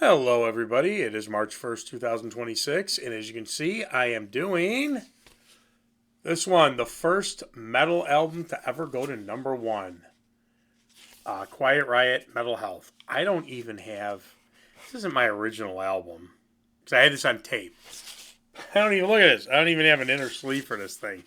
Hello, everybody. It is March 1st, 2026, and as you can see, I am doing this one, the first metal album to ever go to number one, Quiet Riot Metal Health. I don't even have, this isn't my original album, because I had this on tape. I don't even, look at this, I don't even have an inner sleeve for this thing.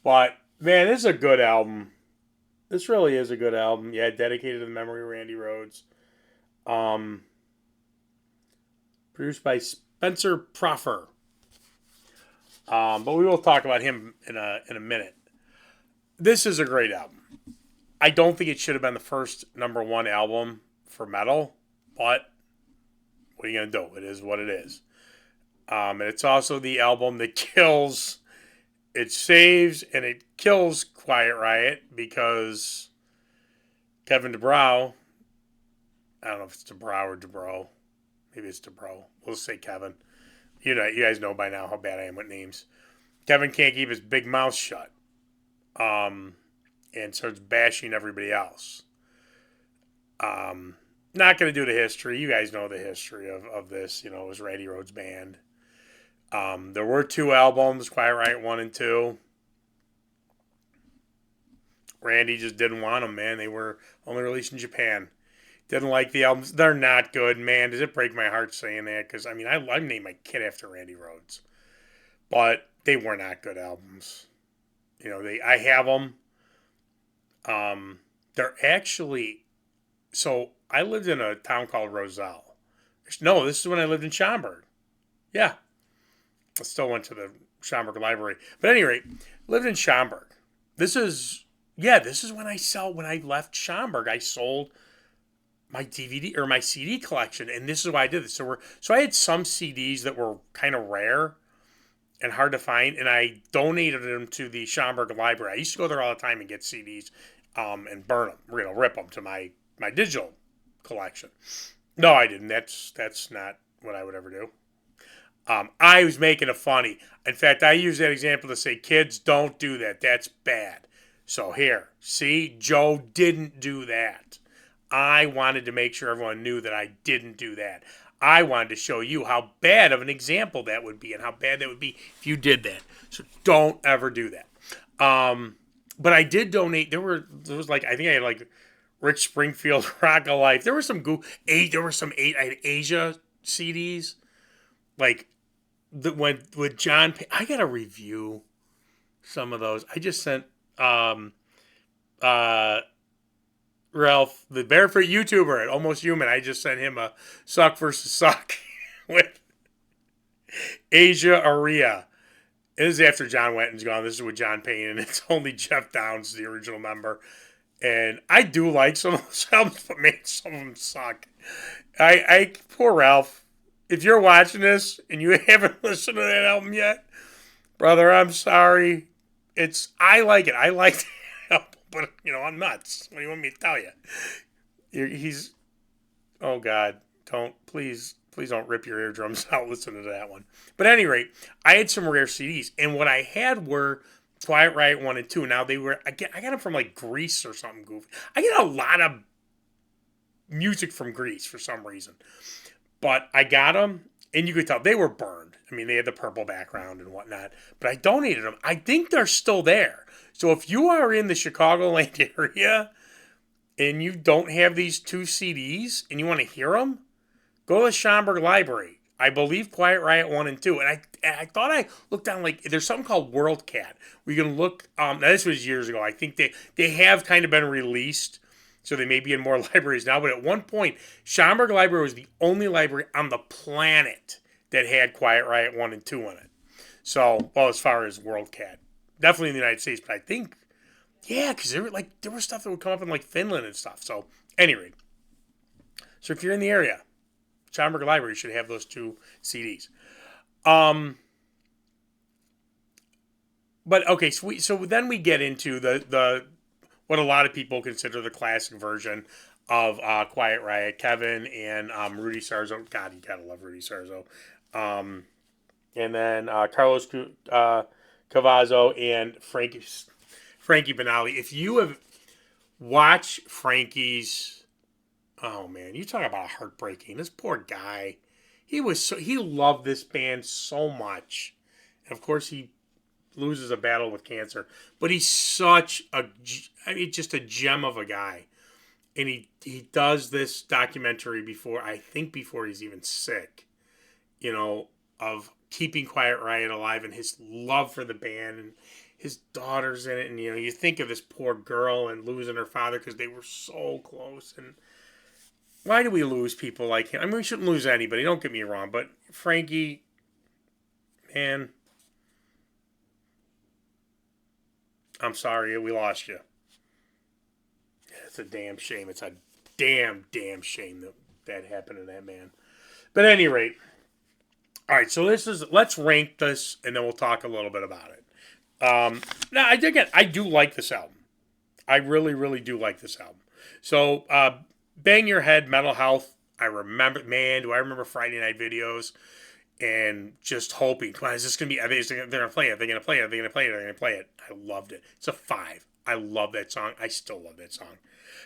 But, man, this is a good album. This really is a good album. Yeah, dedicated to the memory of Randy Rhoads. Um, Produced by Spencer Proffer. But we will talk about him in a minute. This is a great album. I don't think it should have been the first number one album for metal, but what are you gonna do? It is what it is. And it's also the album that kills, it saves, and it kills Quiet Riot because Kevin DuBrow. I don't know if it's DuBrow or DuBrow. Maybe it's DuBrow. We'll say Kevin. You guys know by now how bad I am with names. Kevin can't keep his big mouth shut. And starts bashing everybody else. Not going to do the history. You guys know the history of this. It was Randy Rhoads' band. There were two albums, Quiet Riot 1 and 2. Randy just didn't want them, man. They were only released in Japan. Didn't like the albums. They're not good, man. Does it break my heart saying that? Because, I named my kid after Randy Rhoads. But they were not good albums. I have them. They're actually, so I lived in a town called Roselle. No, this is when I lived in Schaumburg. Yeah, I still went to the Schaumburg Library. But at any rate, lived in Schaumburg. This is when I left Schaumburg, I sold my DVD or my CD collection, and this is why I did this. So I had some CDs that were kind of rare and hard to find, and I donated them to the Schaumburg Library. I used to go there all the time and get CDs, and burn them, rip them to my digital collection. No, I didn't. That's not what I would ever do. I was making it funny. In fact, I use that example to say, kids, don't do that. That's bad. So here, see, Joe didn't do that. I wanted to make sure everyone knew that I didn't do that. I wanted to show you how bad of an example that would be and how bad that would be if you did that. So don't ever do that. But I did donate. There was like, I think I had like Rich Springfield, Rock of Life. There were some I had Asia CDs. Like with John. I gotta review some of those. I just sent uh Ralph, the barefoot YouTuber at Almost Human. I just sent him a suck versus suck with Asia Aria. It is after John Wetton's gone. This is with John Payne, and it's only Jeff Downs, the original member. And I do like some of those albums, but man, some of them suck. Poor Ralph. If you're watching this and you haven't listened to that album yet, brother, I'm sorry. I like it. I like the album, but I'm nuts. What do you want me to tell you? He's, oh God, please don't rip your eardrums out. Listen to that one. But at any rate, I had some rare CDs, and what I had were Quiet Riot 1 and 2. Now I got them from like Greece or something goofy. I get a lot of music from Greece for some reason. But I got them, and you could tell they were burned. They had the purple background and whatnot. But I donated them. I think they're still there. So if you are in the Chicagoland area and you don't have these two CDs and you want to hear them, go to the Schaumburg Library. I believe Quiet Riot 1 and 2. And I thought I looked down, like, there's something called WorldCat. We can look, now this was years ago. I think they have kind of been released, so they may be in more libraries now. But at one point, Schaumburg Library was the only library on the planet that had Quiet Riot 1 and 2 in it. So, well, as far as WorldCat. Definitely in the United States, but I think, yeah, because there was stuff that would come up in like Finland and stuff. So, anyway. So if you're in the area, Schaumburg Library should have those two CDs. But okay, so then we get into the what a lot of people consider the classic version of Quiet Riot. Kevin and Rudy Sarzo. God, you gotta love Rudy Sarzo. And then Carlos Cavazo and Frankie Benali. If you have watched Frankie's, Oh man, you talk about heartbreaking. This poor guy. He loved this band so much. And of course he loses a battle with cancer, but he's such a I mean just a gem of a guy. And he does this documentary before he's even sick, of keeping Quiet Riot alive and his love for the band and his daughter's in it. And, you think of this poor girl and losing her father because they were so close. And why do we lose people like him? I mean, we shouldn't lose anybody, don't get me wrong. But Frankie, man, I'm sorry we lost you. It's a damn shame. It's a damn shame that happened to that man. But at any rate, all right, so let's rank this, and then we'll talk a little bit about it. Now, I do like this album. I really, really do like this album. So, Bang Your Head, Mental Health, I remember Friday night videos and just hoping, come on, is this going to be, they're going to play it, they're going to play it, they're going to play it, they're going to play it. I loved it. It's a 5. I love that song. I still love that song.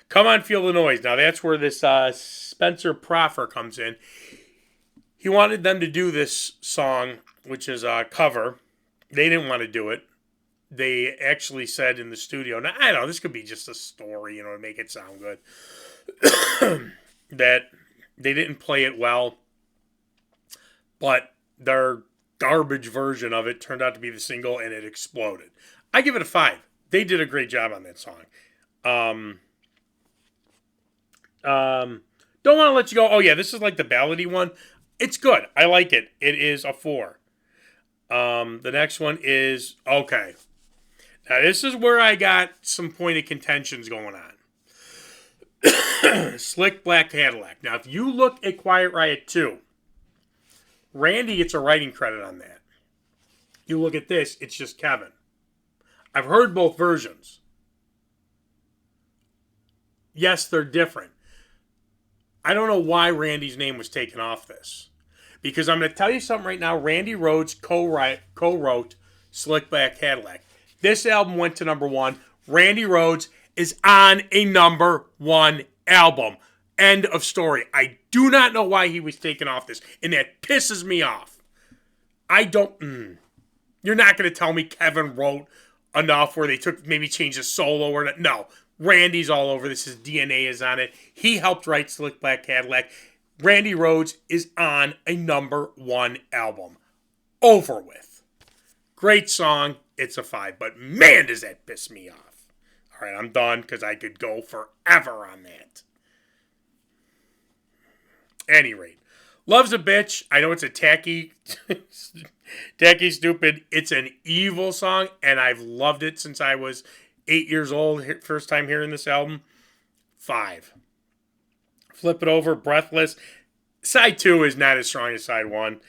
Come On, Feel the Noise. Now, that's where this Spencer Proffer comes in. He wanted them to do this song, which is a cover. They didn't want to do it. They actually said in the studio, now, I don't know, this could be just a story, to make it sound good, that they didn't play it well, but their garbage version of it turned out to be the single, and it exploded. I give it a 5. They did a great job on that song. Don't Want to Let You Go. Oh, yeah, this is like the ballady one. It's good. I like it. It is a 4. The next one is Okay. Now, this is where I got some point of contentions going on. Slick Black Cadillac. Now, if you look at Quiet Riot 2, Randy gets a writing credit on that. You look at this, it's just Kevin. I've heard both versions. Yes, they're different. I don't know why Randy's name was taken off this. Because I'm going to tell you something right now. Randy Rhoads co-wrote Slick Black Cadillac. This album went to number 1. Randy Rhoads is on a number 1 album. End of story. I do not know why he was taken off this. And that pisses me off. I don't... You're not going to tell me Kevin wrote enough where they maybe changed the solo or not. No. Randy's all over this. His DNA is on it. He helped write Slick Black Cadillac. Randy Rhoads is on a number 1 album. Over with. Great song. It's a 5. But man, does that piss me off. All right, I'm done because I could go forever on that. Any rate. Love's a Bitch. I know it's a tacky, stupid. It's an evil song, and I've loved it since I was 8 years old. First time hearing this album. 5. Flip It Over, Breathless. Side 2 is not as strong as side 1.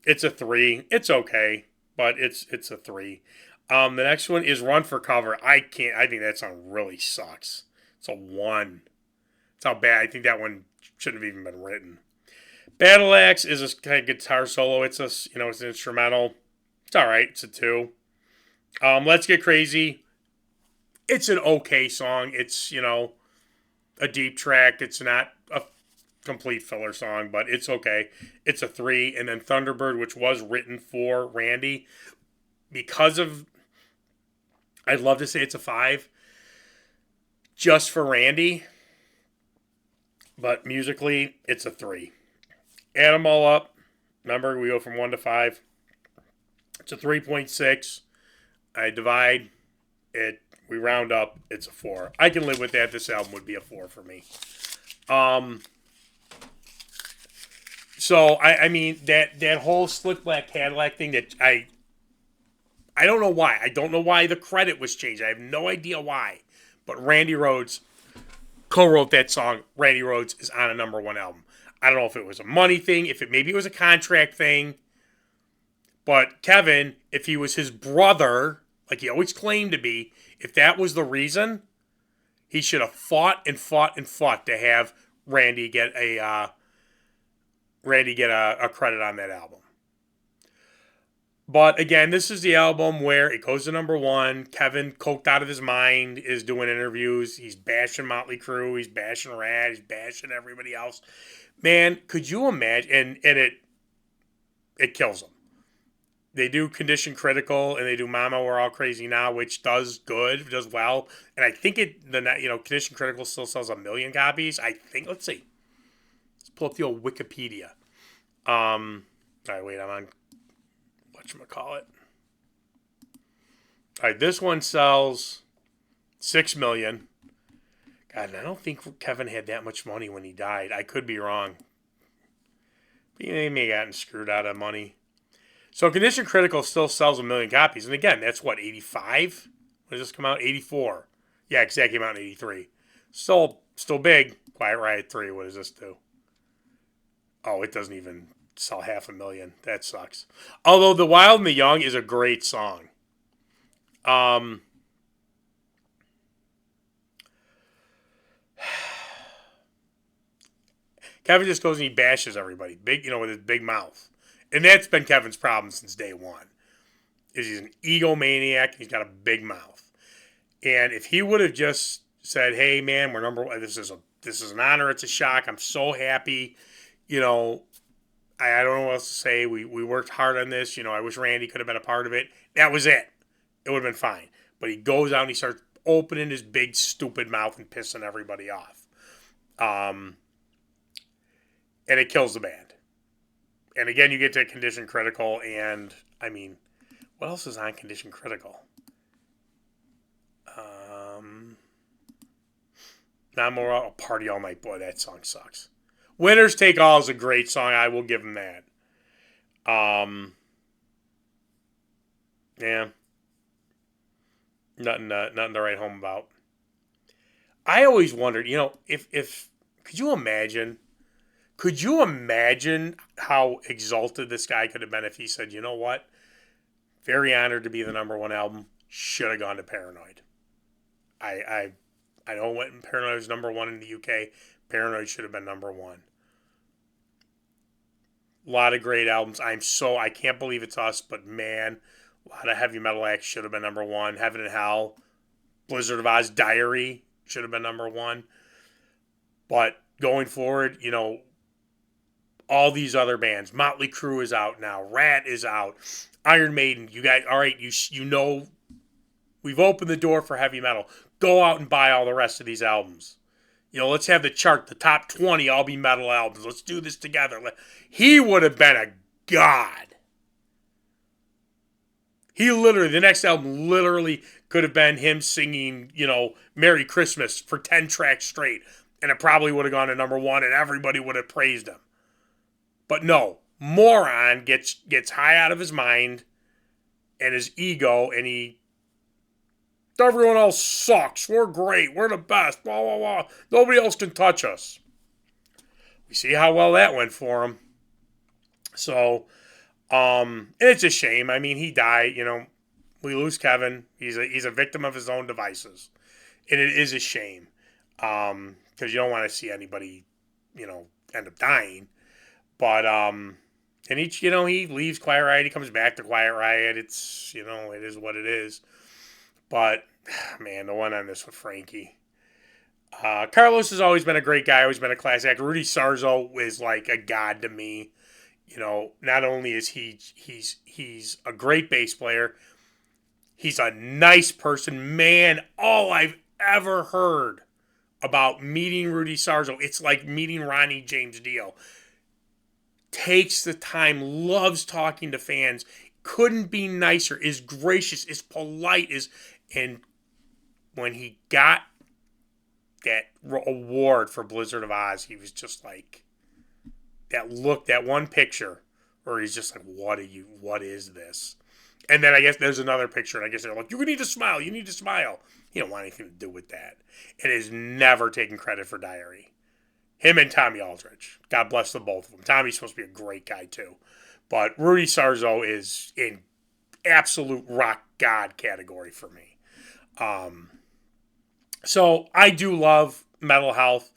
It's a 3. It's okay, but it's a 3. The next one is Run for Cover. I think that song really sucks. It's a 1. That's how bad. I think that one shouldn't have even been written. Battle Axe is a kind of guitar solo. It's it's an instrumental. It's all right. It's a 2. Let's Get Crazy. It's an okay song. It's, a deep track. It's not a complete filler song, but it's okay. It's a 3. And then Thunderbird, which was written for Randy, I'd love to say it's a 5 just for Randy, but musically, it's a 3. Add them all up. Remember, we go from 1 to 5. It's a 3.6. I divide it. We round up. It's a 4. I can live with that. This album would be a 4 for me. So I mean that whole Slick Black Cadillac thing that I don't know why. I don't know why the credit was changed. I have no idea why. But Randy Rhoads co-wrote that song. Randy Rhoads is on a number 1 album. I don't know if it was a money thing, maybe it was a contract thing. But Kevin, if he was his brother, like he always claimed to be, if that was the reason, he should have fought and fought and fought to have Randy get a credit on that album. But again, this is the album where it goes to number one. Kevin, coked out of his mind, is doing interviews. He's bashing Motley Crue. He's bashing Rat. He's bashing everybody else. Man, could you imagine? And it kills him. They do Condition Critical and they do Mama We're All Crazy Now, which does good, does well. And I think Condition Critical still sells 1 million copies. I think. Let's see. Let's pull up the old Wikipedia. All right, wait, I'm on whatchamacallit. All right, this one sells 6 million. God, and I don't think Kevin had that much money when he died. I could be wrong. He may have gotten screwed out of money. So Condition Critical still sells 1 million copies. And again, that's what, 85? When does this come out? 84. Yeah, because that came out in 83. Still big. Quiet Riot 3, what does this do? Oh, it doesn't even sell 500,000. That sucks. Although The Wild and the Young is a great song. Kevin just goes and he bashes everybody, with his big mouth. And that's been Kevin's problem since day one. Is he's an egomaniac, he's got a big mouth. And if he would have just said, "Hey man, we're number one. This is an honor, it's a shock. I'm so happy. I don't know what else to say. We worked hard on this. I wish Randy could have been a part of it." That was it. It would have been fine. But he goes out and he starts opening his big stupid mouth and pissing everybody off. And it kills the band. And again, you get to Condition Critical, and I mean, what else is on Condition Critical? Not More a Party All Night. Boy, that song sucks. Winners Take All is a great song. I will give him that. Yeah. Nothing to write home about. I always wondered, if could you imagine? Could you imagine how exalted this guy could have been if he said, "You know what? Very honored to be the number one album. Should have gone to Paranoid. I know when Paranoid was number one in the UK. Paranoid should have been number one. A lot of great albums. I can't believe it's us, but man, a lot of heavy metal acts should have been number one. Heaven and Hell, Blizzard of Oz, Diary should have been number one. But going forward, all these other bands. Motley Crue is out now. Rat is out. Iron Maiden. You guys, all right, we've opened the door for heavy metal. Go out and buy all the rest of these albums. Let's have the chart, the top 20 all be metal albums. Let's do this together. He would have been a god. The next album literally could have been him singing, Merry Christmas for 10 tracks straight. And it probably would have gone to number one and everybody would have praised him. But no, moron gets high out of his mind and his ego, and everyone else sucks. We're great. We're the best. Blah, blah, blah. Nobody else can touch us. We see how well that went for him. So, and it's a shame. I mean, he died. We lose Kevin. He's a victim of his own devices, and it is a shame because you don't want to see anybody, end up dying. But and he leaves Quiet Riot. He comes back to Quiet Riot. It's it is what it is. But man, the one on this with Frankie. Carlos has always been a great guy. Always been a class act. Rudy Sarzo is like a god to me. Not only is he's a great bass player, he's a nice person. Man, all I've ever heard about meeting Rudy Sarzo, it's like meeting Ronnie James Dio. Takes the time, loves talking to fans, couldn't be nicer, is gracious, is polite, and when he got that award for Blizzard of Oz, he was just like, that one picture where he's just like, what is this? And then I guess there's another picture, and I guess they're like, you need to smile. He don't want anything to do with that. And has never taken credit for Diary. Him and Tommy Aldridge. God bless them both of them. Tommy's supposed to be a great guy, too. But Rudy Sarzo is in absolute rock god category for me. So I do love Metal Health.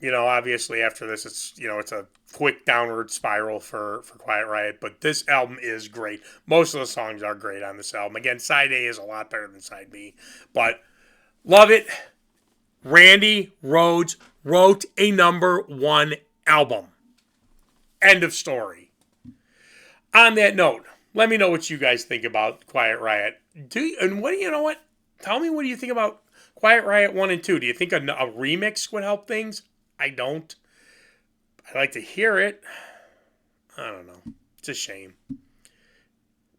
obviously after this, it's a quick downward spiral for Quiet Riot, but this album is great. Most of the songs are great on this album. Again, side A is a lot better than side B, but love it. Randy Rhoads wrote a #1 album. End of story. On that note, let me know what you guys think about Quiet Riot. You know what? Tell me, what do you think about Quiet Riot 1 and 2? Do you think a remix would help things? I don't. I'd like to hear it. I don't know. It's a shame.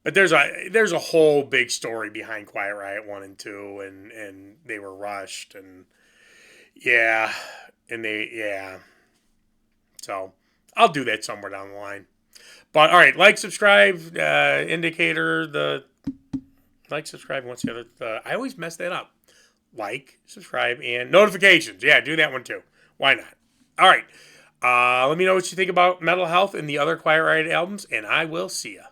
But there's a whole big story behind Quiet Riot 1 and 2, and they were rushed, and yeah, yeah. So I'll do that somewhere down the line. But all right, like, subscribe, indicator, like, subscribe. What's the other? I always mess that up. Like, subscribe, and notifications. Yeah, do that one too. Why not? All right. Let me know what you think about Mental Health and the other Quiet Riot albums, and I will see ya.